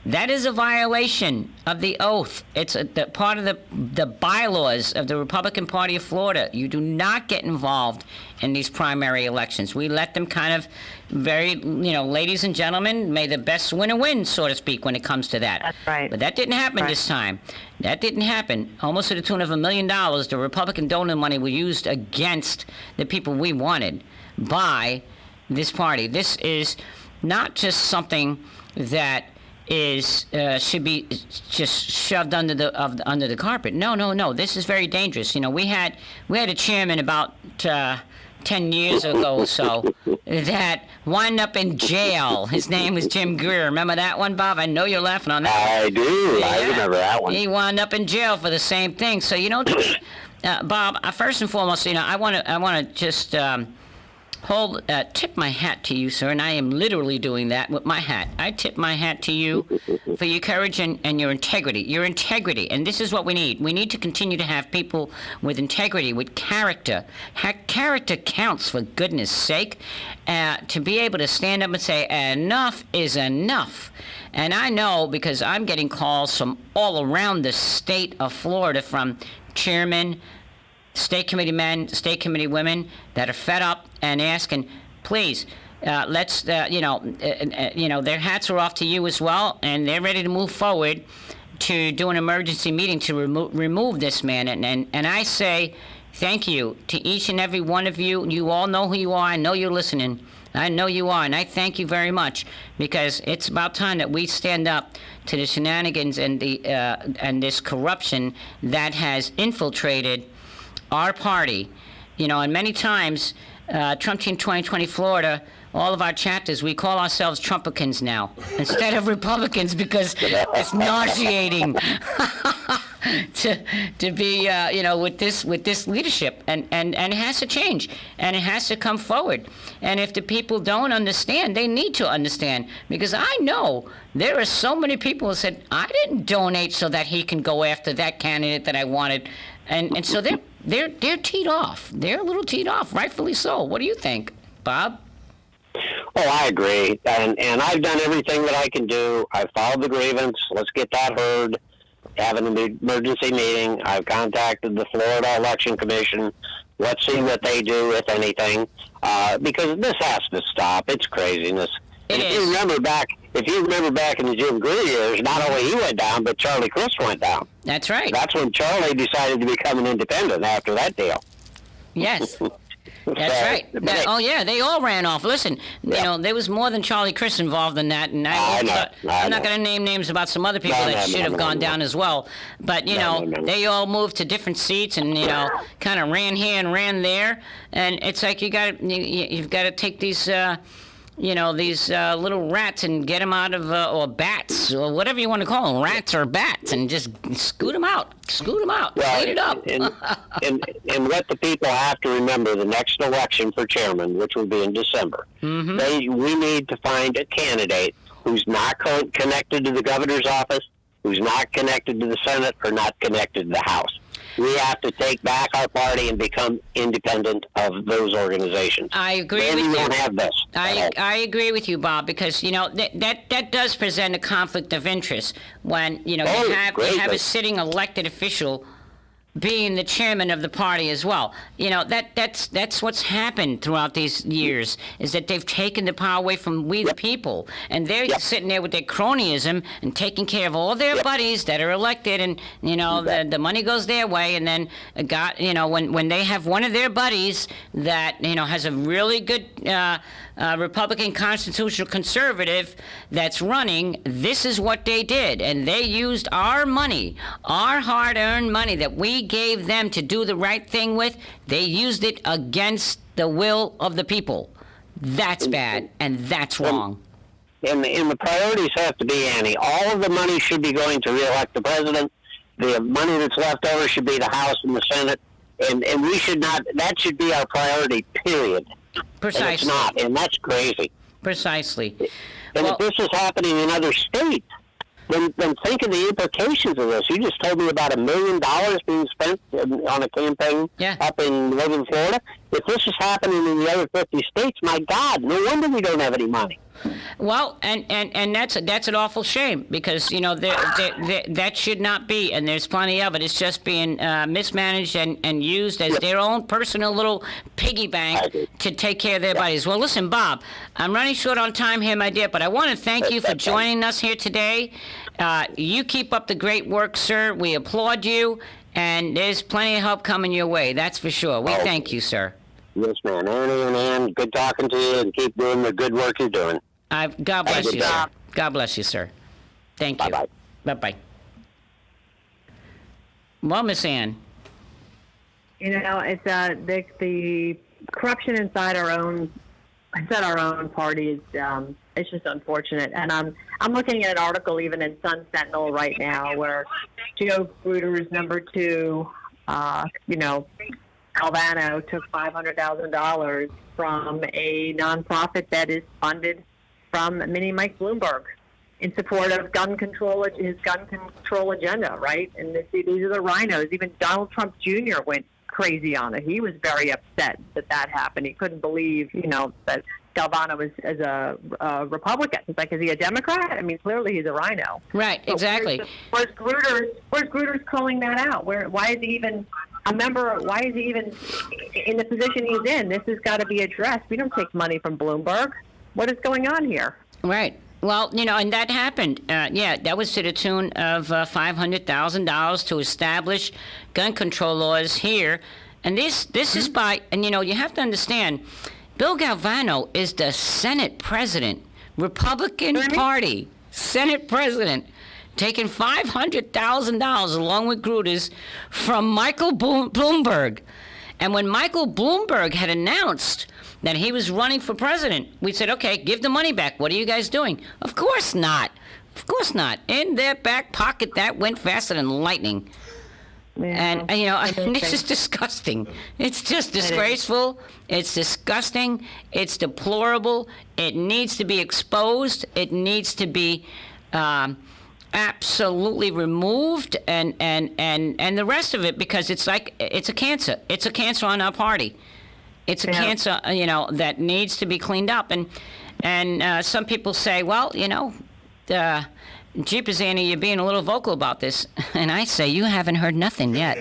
That is a violation of the oath. It's part of the bylaws of the Republican Party of Florida. You do not get involved in these primary elections. We let them kind of ladies and gentlemen, may the best winner win, so to speak, when it comes to that. That's right. But that didn't happen this time. That didn't happen. Almost to the tune of $1 million, the Republican donor money was used against the people we wanted by this party. This is not just something that should be just shoved under the carpet. No. This is very dangerous. We had a chairman about 10 years ago or so that wound up in jail. His name was Jim Greer. Remember that one, Bob? I know you're laughing on that. I do. I remember that one. He wound up in jail for the same thing. So Bob, first and foremost, I want to just tip my hat to you, sir, and I am literally doing that with my hat. I tip my hat to you for your courage and your integrity. Your integrity, and this is what we need. We need to continue to have people with integrity, with character. Character counts, for goodness sake, to be able to stand up and say, enough is enough. And I know, because I'm getting calls from all around the state of Florida, from chairmen, state committee men, state committee women that are fed up and asking, please, let's, their hats are off to you as well, and they're ready to move forward to do an emergency meeting to remove this man. And I say thank you to each and every one of you. You all know who you are. I know you're listening. I know you are, and I thank you very much, because it's about time that we stand up to the shenanigans and this corruption that has infiltrated our party. And many times, Trump Team 2020 Florida, all of our chapters, we call ourselves Trumpicans now instead of Republicans, because it's nauseating to be with this leadership, and it has to change, and it has to come forward. And if the people don't understand, they need to understand, because I know there are so many people who said, I didn't donate so that he can go after that candidate that I wanted, and so they're teed off. They're a little teed off, rightfully so. What do you think, Bob? Oh, I agree. And I've done everything that I can do. I've filed the grievance. Let's get that heard. Have an emergency meeting. I've contacted the Florida Election Commission. Let's see what they do, if anything, because this has to stop. It's craziness. If you remember back in the Jim Greer years, not only he went down, but Charlie Crist went down. That's right. That's when Charlie decided to become an independent after that deal. Yes. That's right. They all ran off. Listen, there was more than Charlie Crist involved in that, and I'm not going to name names about some other people that should have gone down as well. But they all moved to different seats, and kind of ran here and ran there, and it's like you've got to take these. These little rats and get them out of, or bats, or whatever you want to call them, rats or bats, and just scoot them out, well, clean it up. and what the people have to remember, the next election for chairman, which will be in December, we need to find a candidate who's not connected to the governor's office, who's not connected to the Senate, or not connected to the House. We have to take back our party and become independent of those organizations. I agree with you. We won't have this. I agree with you, Bob, because that does present a conflict of interest when you have a sitting elected official being the chairman of the party as well. That's what's happened throughout these years, is that they've taken the power away from we the people, and they're sitting there with their cronyism and taking care of all their buddies that are elected, and the money goes their way, and then when they have one of their buddies that has a really good Republican constitutional conservative that's running, this is what they did, and they used our money, our hard-earned money that we gave them to do the right thing with. They used it against the will of the people. That's bad, and that's wrong. And the priorities have to be, Annie, all of the money should be going to reelect the president. The money that's left over should be the House and the Senate, and we should not, that should be our priority, period. Precisely. And it's not, and that's crazy. Precisely. And if this is happening in other states, then think of the implications of this. You just told me about $1 million being spent on a campaign up in northern Florida. If this is happening in the other 50 states, my God, no wonder we don't have any money. Well, and that's an awful shame because, you know, that should not be, and there's plenty of it. It's just being mismanaged and used as their own personal little piggy bank to take care of their bodies. Well, listen, Bob, I'm running short on time here, my dear, but I want to thank you for joining us here today. You keep up the great work, sir. We applaud you, and there's plenty of help coming your way. That's for sure. We thank you, sir. Yes, man. Ernie and Ann, good talking to you, and keep doing the good work you're doing. God bless you, sir. God bless you, sir. Thank you. Bye-bye. Bye-bye. Well, Miss Ann. You know, it's the corruption inside our own party is it's just unfortunate. And I'm looking at an article even in Sun Sentinel right now where Joe Gruder's number 2, Calvano took $500,000 from a nonprofit that is funded from Mini Mike Bloomberg in support of his gun control agenda, right? And these are the rhinos. Even Donald Trump Jr. went crazy on it. He was very upset that happened. He couldn't believe, that Calvano was as a Republican. It's like, is he a Democrat? I mean, clearly he's a rhino. Right, so exactly. Where's Gruder's calling that out? Why is he even a member? Why is he even in the position he's in? This has got to be addressed. We don't take money from Bloomberg. What is going on here? Right. Well, and that happened. That was to the tune of $500,000 to establish gun control laws here. And this is by, and you have to understand, Bill Galvano is the Senate president, Republican Party, Senate president, taking $500,000 along with Gruder's from Michael Bloomberg. And when Michael Bloomberg had announced that he was running for president, we said, okay, give the money back. What are you guys doing? Of course not. Of course not. In their back pocket, that went faster than lightning. Yeah, and this is disgusting. It's just disgraceful. It's disgusting. It's deplorable. It needs to be exposed. It needs to be absolutely removed, and the rest of it, because it's a cancer. It's a cancer on our party. It's a cancer, that needs to be cleaned up. And some people say, well, Jeepers Annie, you're being a little vocal about this. And I say, you haven't heard nothing yet.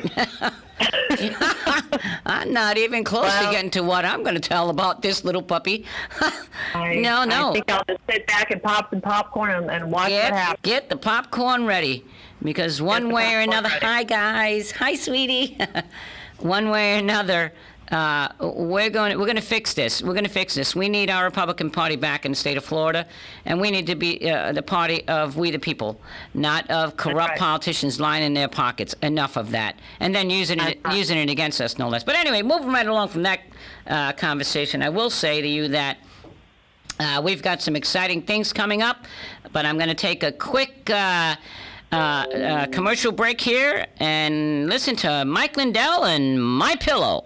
I'm not even close to getting to what I'm going to tell about this little puppy. No. I think I'll just sit back and pop some popcorn and watch what happens. Get the popcorn ready. Because one way or another, hi guys, hi sweetie. One way or another, we're going to fix this. We're going to fix this. We need our Republican Party back in the state of Florida, and we need to be the party of we the people, not of corrupt politicians lining their pockets. Enough of that, and then using it against us, no less. But anyway, moving right along from that conversation, I will say to you that we've got some exciting things coming up, but I'm going to take a quick commercial break here and listen to Mike Lindell and My Pillow.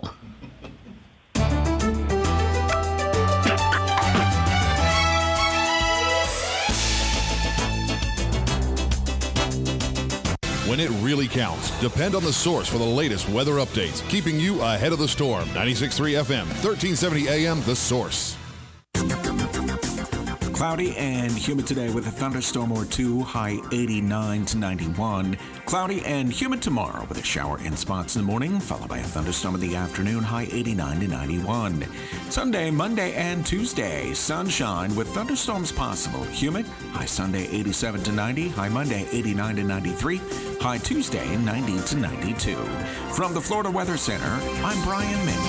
When it really counts, depend on the source for the latest weather updates, keeping you ahead of the storm. 96.3 FM, 1370 AM, The Source. Cloudy and humid today with a thunderstorm or two, high 89 to 91. Cloudy and humid tomorrow with a shower in spots in the morning, followed by a thunderstorm in the afternoon, high 89 to 91. Sunday, Monday, and Tuesday, sunshine with thunderstorms possible. Humid, high Sunday 87 to 90, high Monday 89 to 93, high Tuesday 90 to 92. From the Florida Weather Center, I'm Brian Min.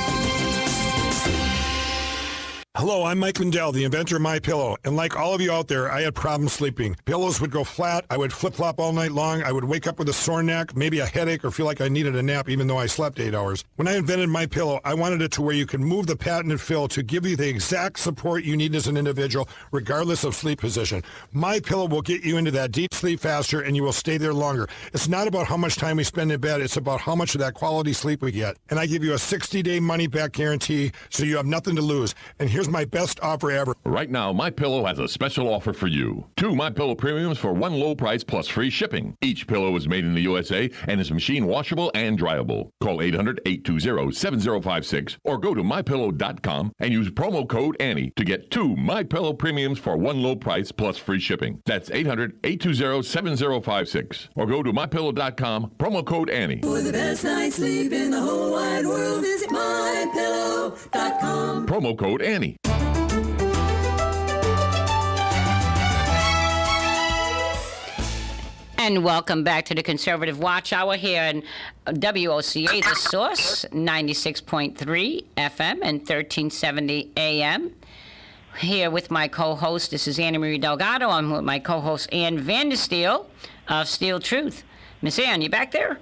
Hello, I'm Mike Lindell, the inventor of My Pillow, and like all of you out there, I had problems sleeping. Pillows would go flat, I would flip-flop all night long, I would wake up with a sore neck, maybe a headache, or feel like I needed a nap even though I slept 8 hours. When I invented My Pillow, I wanted it to where you can move the patented fill to give you the exact support you need as an individual, regardless of sleep position. My Pillow will get you into that deep sleep faster, and you will stay there longer. It's not about how much time we spend in bed, it's about how much of that quality sleep we get. And I give you a 60-day money-back guarantee, so you have nothing to lose. And here's Here's my best offer ever. Right now, MyPillow has a special offer for you. 2 MyPillow premiums for one low price plus free shipping. Each pillow is made in the USA and is machine washable and dryable. Call 800-820-7056 or go to MyPillow.com and use promo code Annie to get 2 MyPillow premiums for one low price plus free shipping. That's 800-820-7056 or go to MyPillow.com, promo code Annie. For the best night's sleep in the whole wide world, visit MyPillow.com. Promo code Annie. And welcome back to the Conservative Watch Hour here in WOCA, The Source, 96.3 FM and 1370 AM. Here with my co-host, this is Anna Marie Delgado. I'm with my co-host, Ann Vandersteel of Steel Truth. Miss Ann, you back there?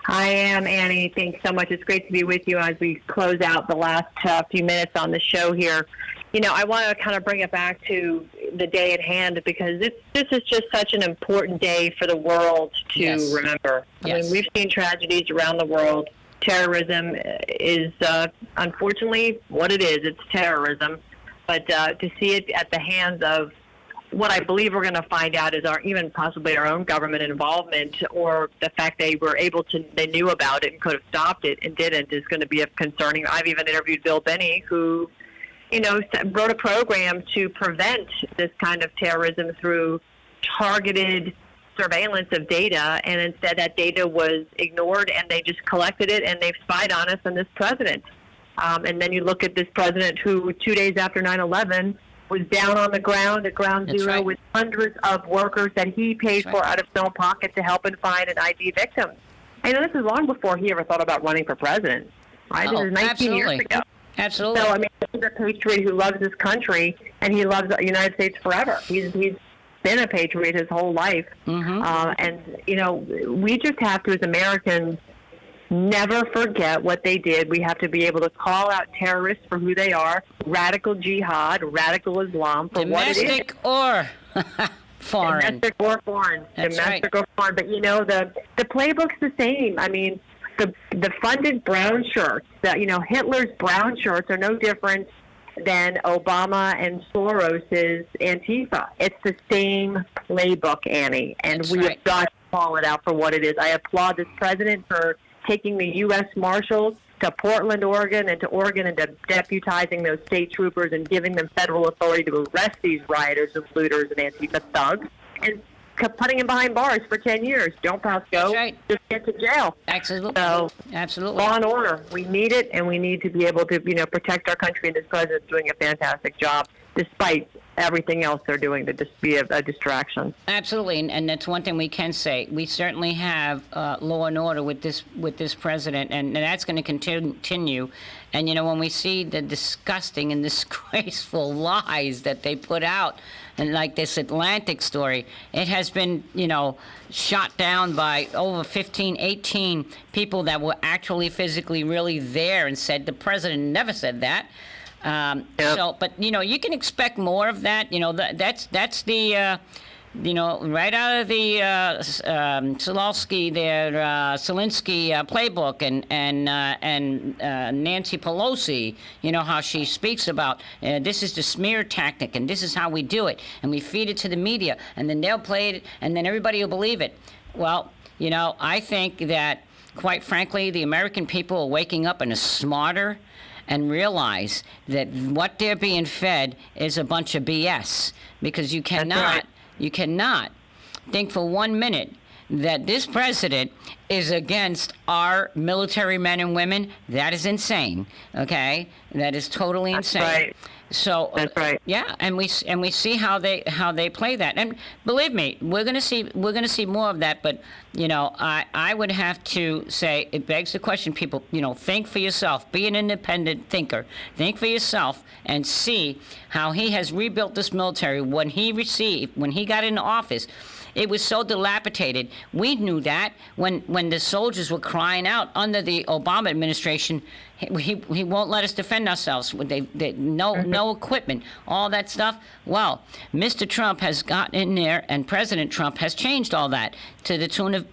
I am, Annie. Thanks so much. It's great to be with you as we close out the last few minutes on the show here. You know, I want to kind of bring it back to the day at hand because this is just such an important day for the world to remember. I mean, we've seen tragedies around the world. Terrorism is, unfortunately, what it is. It's terrorism. But to see it at the hands of what I believe we're going to find out is even possibly our own government involvement, or the fact they knew about it and could have stopped it and didn't, is going to be concerning. I've even interviewed Bill Binney, who, wrote a program to prevent this kind of terrorism through targeted surveillance of data, and instead that data was ignored and they just collected it and they've spied on us and this president. And then you look at this president who 2 days after 9/11 was down on the ground at ground zero with hundreds of workers that he paid for out of his own pocket to help and find and ID victims. I know this is long before he ever thought about running for president. Right? This is 19 years ago. Absolutely. So, I mean, he's a patriot who loves his country, and he loves the United States forever. He's been a patriot his whole life. And, we just have to, as Americans, never forget what they did. We have to be able to call out terrorists for who they are, radical jihad, radical Islam for what it is. Domestic or foreign. Domestic or foreign. Domestic or foreign. But, the playbook's the same. I mean, the funded brown shirts, Hitler's brown shirts are no different than Obama and Soros's Antifa. It's the same playbook, Annie, and we have got to call it out for what it is. I applaud this president for taking the U.S. Marshals to Portland, Oregon, and deputizing those state troopers and giving them federal authority to arrest these rioters and looters and Antifa thugs, and putting him behind bars for 10 years. Don't pass go. Just get to jail. Absolutely. So, absolutely. Law and order. We need it, and we need to be able to, protect our country, and this president's doing a fantastic job, despite everything else they're doing to just be a distraction. Absolutely, and that's one thing we can say. We certainly have law and order with this president, and that's going to continue. And, when we see the disgusting and disgraceful lies that they put out, and like this Atlantic story, it has been, shot down by over 15, 18 people that were actually physically really there and said the president never said that. So, but, you can expect more of that. That's the, right out of the Zelensky playbook, and Nancy Pelosi, how she speaks about this is the smear tactic, and this is how we do it, and we feed it to the media, and then they'll play it, and then everybody will believe it. Well, I think that, quite frankly, the American people are waking up and are smarter and realize that what they're being fed is a bunch of BS, because you cannot think for 1 minute that this president is against our military men and women. That is insane. Okay, that is totally insane. That's right. So that's right. Yeah, and we see how they play that, and believe me, we're gonna see more of that. But I would have to say it begs the question. People, think for yourself. Be an independent thinker. Think for yourself and see how he has rebuilt this military. When he got into office, it was so dilapidated. We knew that when the soldiers were crying out under the Obama administration, He won't let us defend ourselves. No equipment, all that stuff. Well, Mr. Trump has gotten in there, and President Trump has changed all that to the tune of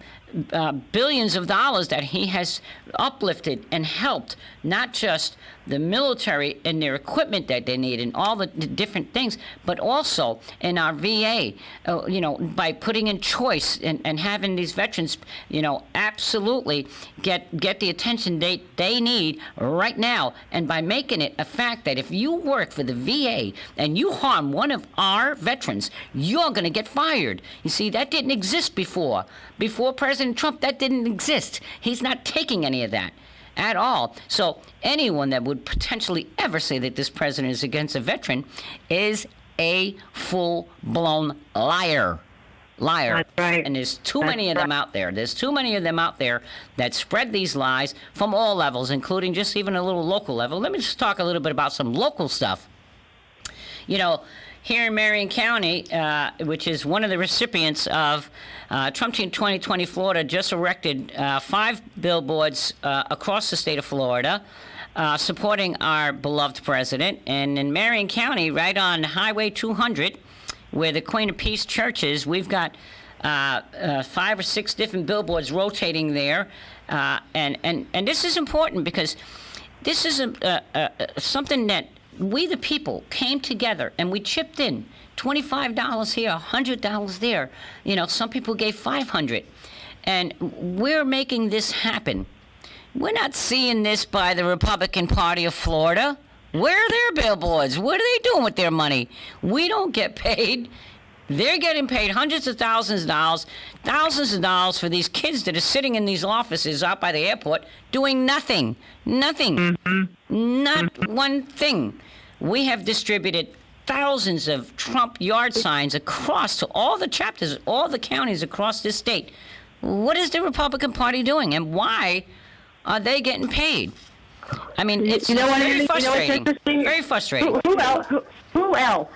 billions of dollars that he has uplifted and helped, not just the military and their equipment that they need and all the different things, but also in our VA, by putting in choice and having these veterans, absolutely get the attention they need right now. And by making it a fact that if you work for the VA and you harm one of our veterans, you're going to get fired. You see, that didn't exist before. Before President Trump, that didn't exist. He's not taking any of that at all. So anyone that would potentially ever say that this president is against a veteran is a full-blown liar. That's right. And there's too many of them out there. There's too many of them out there that spread these lies from all levels, including just even a little local level. Let me just talk a little bit about some local stuff. Here in Marion County, which is one of the recipients of Trump Team 2020 Florida, just erected 5 billboards across the state of Florida supporting our beloved president. And in Marion County, right on Highway 200, where the Queen of Peace Church is, we've got 5 or 6 different billboards rotating there. And this is important because this is something that we, the people, came together and we chipped in $25 here, $100 there. Some people gave $500. And we're making this happen. We're not seeing this by the Republican Party of Florida. Where are their billboards? What are they doing with their money? We don't get paid. They're getting paid hundreds of thousands of dollars for these kids that are sitting in these offices out by the airport doing nothing. Nothing. Not one thing. We have distributed thousands of Trump yard signs across to all the chapters, all the counties across this state. What is the Republican Party doing, and why are they getting paid? I mean, it's very frustrating. Very frustrating. Who else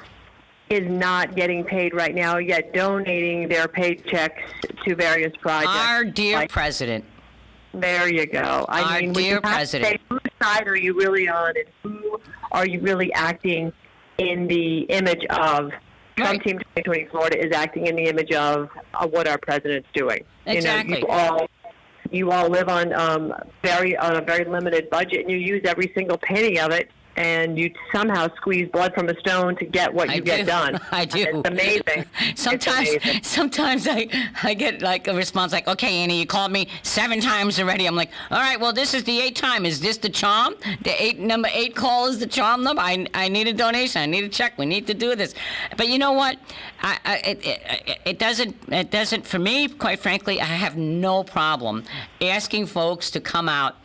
is not getting paid right now, yet donating their paychecks to various projects? Our dear president. There you go. Our dear president. Whose side are you really on, and who are you really acting in the image of? Trump Team 2020 Florida is acting in the image of what our president's doing. Exactly. You all live on a very limited budget, and you use every single penny of it, and you somehow squeeze blood from a stone to get what you get done. I do. It's amazing. Sometimes I get like a response like, okay, Annie, you called me 7 times already. I'm like, all right, well, this is the 8th time. Is this the charm? Number 8 call is the charm number. I need a donation. I need a check. We need to do this. But you know what? It doesn't, for me, quite frankly, I have no problem asking folks to come out,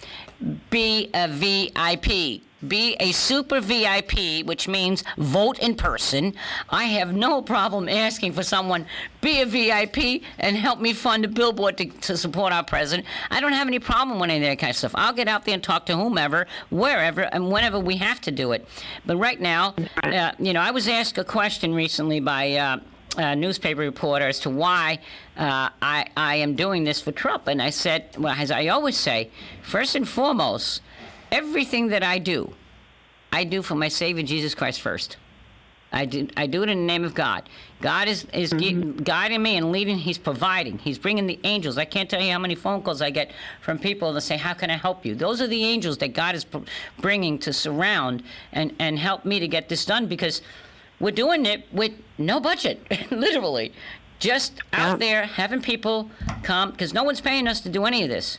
be a VIP. Be a super VIP, which means vote in person. I have no problem asking for someone, be a VIP and help me fund a billboard to support our president. I don't have any problem with any of that kind of stuff. I'll get out there and talk to whomever, wherever, and whenever we have to do it. But right now, I was asked a question recently by a newspaper reporter as to why I am doing this for Trump. And I said, well, as I always say, first and foremost, everything that I do for my Savior Jesus Christ first. I do it in the name of God. God is guiding me and leading. He's providing. He's bringing the angels. I can't tell you how many phone calls I get from people that say, how can I help you? Those are the angels that God is bringing to surround and help me to get this done, because we're doing it with no budget, literally. Just out there having people come, because no one's paying us to do any of this.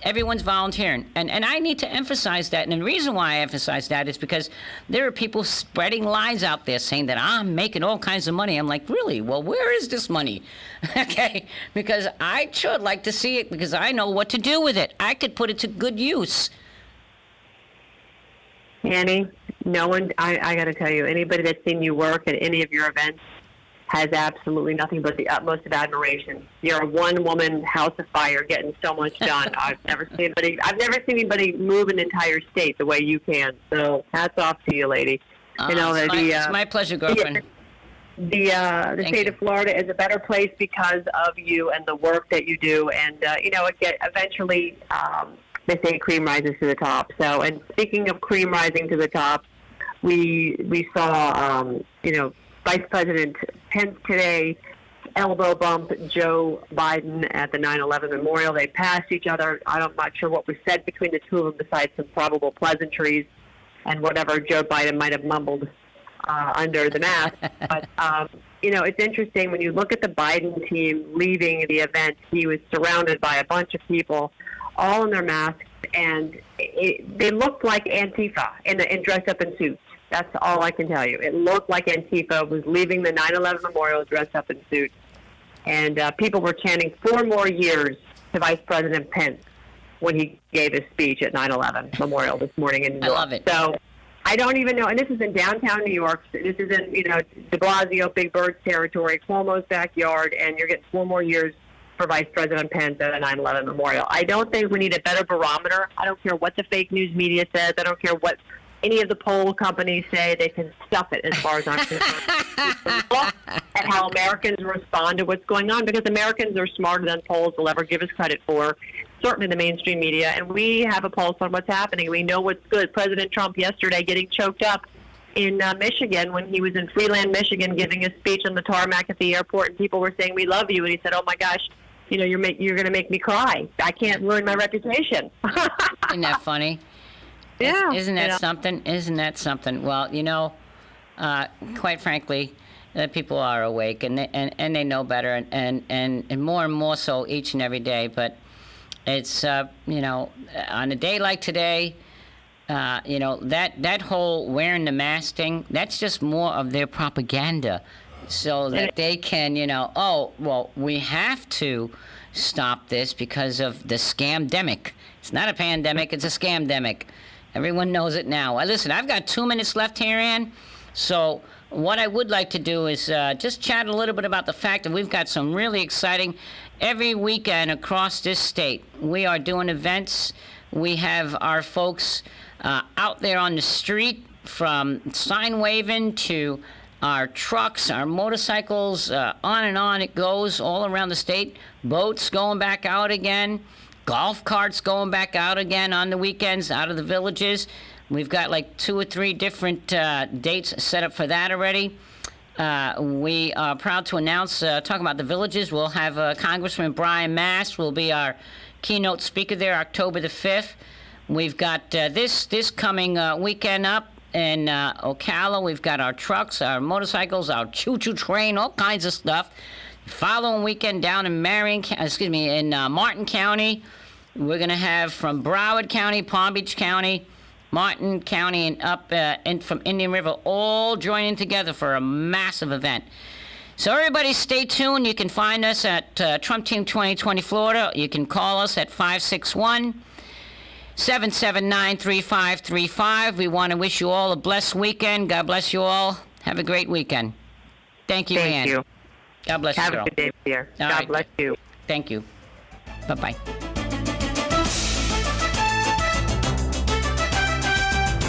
Everyone's volunteering. And I need to emphasize that. And the reason why I emphasize that is because there are people spreading lies out there saying that I'm making all kinds of money. I'm like, really? Well, where is this money? Okay? Because I should like to see it, because I know what to do with it. I could put it to good use. Annie, no one, I got to tell you, anybody that's seen you work at any of your events has absolutely nothing but the utmost of admiration. You're a one-woman house of fire getting so much done. I've never seen anybody move an entire state the way you can. So hats off to you, lady. It's my pleasure, girlfriend. The state of Florida is a better place because of you and the work that you do. And eventually they say cream rises to the top. So, and speaking of cream rising to the top, we saw, Vice President Pence today elbow bump Joe Biden at the 9/11 memorial. They passed each other. I'm not sure what was said between the two of them besides some probable pleasantries and whatever Joe Biden might have mumbled under the mask. But, it's interesting when you look at the Biden team leaving the event. He was surrounded by a bunch of people, all in their masks, and they looked like Antifa and dressed up in suits. That's all I can tell you. It looked like Antifa was leaving the 9/11 memorial dressed up in suits. And people were chanting 4 more years to Vice President Pence when he gave his speech at 9/11 memorial this morning in New York. I love it. So I don't even know. And this is in downtown New York. This is in, de Blasio, Big Bird's territory, Cuomo's backyard, and you're getting 4 more years for Vice President Pence at a 9/11 memorial. I don't think we need a better barometer. I don't care what the fake news media says. I don't care what any of the poll companies say. They can stuff it as far as I'm concerned. Look at how Americans respond to what's going on, because Americans are smarter than polls will ever give us credit for, certainly the mainstream media, and we have a pulse on what's happening. We know what's good. President Trump yesterday getting choked up in Michigan when he was in Freeland, Michigan, giving a speech on the tarmac at the airport, and people were saying, "We love you," and he said, "Oh my gosh, you're going to make me cry. I can't ruin my reputation." Isn't that funny? Yeah. Isn't that something? Isn't that something? Well, quite frankly, people are awake and they know better, and more so each and every day. But it's on a day like today, that whole wearing the mask thing, that's just more of their propaganda, so that they can we have to stop this because of the scamdemic. It's not a pandemic; it's a scamdemic. Everyone knows it now. Listen, I've got 2 minutes left here, Ann. So what I would like to do is just chat a little bit about the fact that we've got some really exciting, every weekend across this state, we are doing events. We have our folks out there on the street, from sign waving to our trucks, our motorcycles, on and on it goes all around the state. Boats going back out again. Golf carts going back out again on the weekends out of the villages. We've got like 2 or 3 different dates set up for that already. We are proud to announce, talking about the villages, we'll have Congressman Brian Mast will be our keynote speaker there October the 5th. We've got this coming weekend up in Ocala. We've got our trucks, our motorcycles, our choo-choo train, all kinds of stuff. Following weekend down in Martin County, we're going to have from Broward County, Palm Beach County, Martin County, and up from Indian River, all joining together for a massive event. So everybody stay tuned. You can find us at Trump Team 2020 Florida. You can call us at 561-779-3535. We want to wish you all a blessed weekend. God bless you all. Have a great weekend. Thank you, Ann. Thank you. God bless you, Have girl. a good day, dear. All God right. bless you. Thank you. Bye-bye.